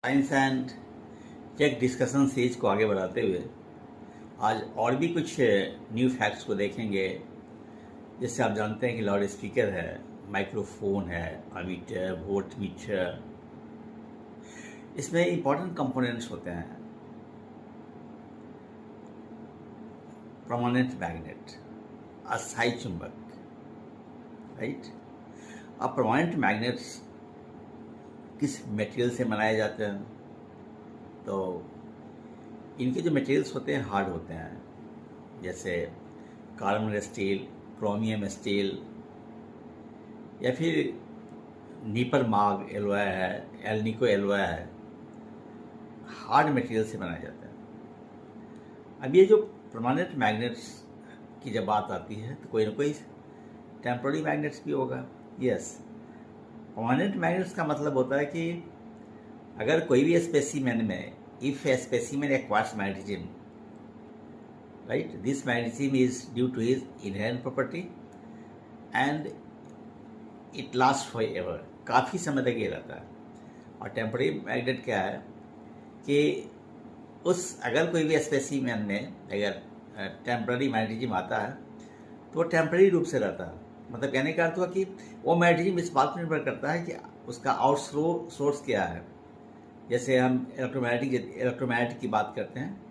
Science and tech discussion series को आगे बढ़ाते हुए आज और भी कुछ न्यू फैक्ट्स को देखेंगे। जैसे आप जानते हैं कि लाउड स्पीकर है, माइक्रोफोन है, अमीटर, वोल्ट मीटर। इसमें इंपॉर्टेंट कंपोनेंट्स होते हैं। परमानेंट मैग्नेट, अस्थायी चुंबक, राइट। अब परमानेंट मैग्नेट्स किस मटेरियल से बनाए जाते हैं? तो इनके जो मटेरियल्स होते हैं हार्ड होते हैं, जैसे कार्बन स्टील, क्रोमियम स्टील, या फिर नीपर मार्ग एलॉय है, एल्निको एलॉय है। हार्ड मटेरियल से बनाए जाते हैं। अब ये जो परमानेंट मैग्नेट्स की जब बात आती है तो कोई ना कोई टेम्पररी मैग्नेट्स भी होगा। यस, परमानेंट मैग्नेट्स का मतलब होता है कि अगर कोई भी स्पेसिमेन में, if A specimen acquires magnetism, right, this magnetism is due to his inherent property and it lasts forever, काफ़ी समय तक ये रहता है। और टेम्पररी मैग्नेट क्या है कि अगर कोई भी स्पेसिमेन में अगर टेम्पररी मैग्नेटिज्म आता है तो वो टेम्पररी रूप से रहता है। मतलब कहने का अर्थ हुआ कि वो मैग्नेटिज्म इस बात पर निर्भर करता है कि उसका आउट सोर्स क्या है। जैसे हम इलेक्ट्रोमैग्नेटिक की बात करते हैं,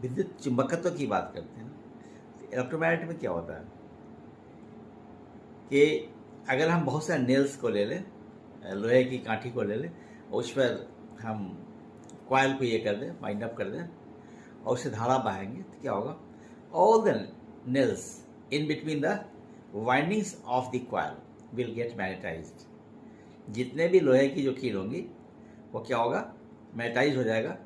विद्युत चुंबकत्व की बात करते हैं, तो इलेक्ट्रोमैग्नेट में क्या होता है कि अगर हम बहुत सारे नेल्स को ले लें, लोहे की कांठी को ले लें, और उस पर हम कॉइल को ये कर दें, वाइंड अप कर दें, और उससे धारा बहाएंगे तो क्या होगा? All the nails in between the windings of the coil will get magnetised. जितने भी लोहे की जो कील होंगी वो क्या होगा? मैग्नेटाइज हो जाएगा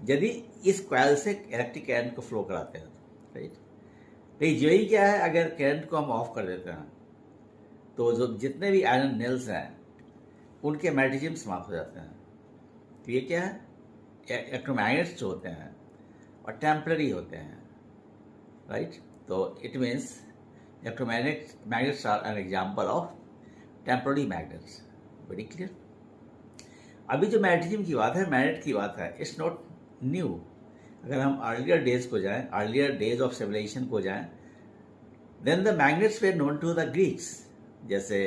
यदि इस कॉइल से इलेक्ट्रिक करंट को फ्लो कराते हैं, राइट। लेकिन यही क्या है, अगर करंट को हम ऑफ कर देते हैं तो जो जितने भी आयरन नेल्स हैं उनके मैग्नेटिज्म समाप्त हो जाते हैं। तो ये क्या है? इलेक्ट्रोमैग्नेट्स जो होते हैं और टेम्पररी होते हैं, राइट। तो it means magnets are an example of temporary magnets. Very clear. अभी जो मैग्नेटिज्म की बात है, मैग्नेट की बात है, इट्स नॉट न्यू। अगर हम अर्लियर डेज को जाएं, अर्लियर डेज ऑफ सिविलाइजेशन को जाएं, then the magnets were known to the Greeks. जैसे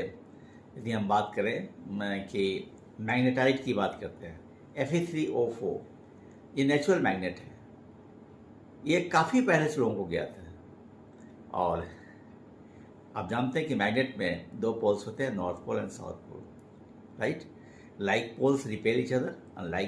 यदि हम बात करें कि मैग्नेटाइट की बात करते हैं, Fe3O4, ये नेचुरल मैग्नेट है। ये काफ़ी पहले से लोगों को ज्ञात है। और आप जानते हैं कि मैग्नेट में दो पोल्स होते हैं, north pole and south pole, right. Like poles repel each other, and like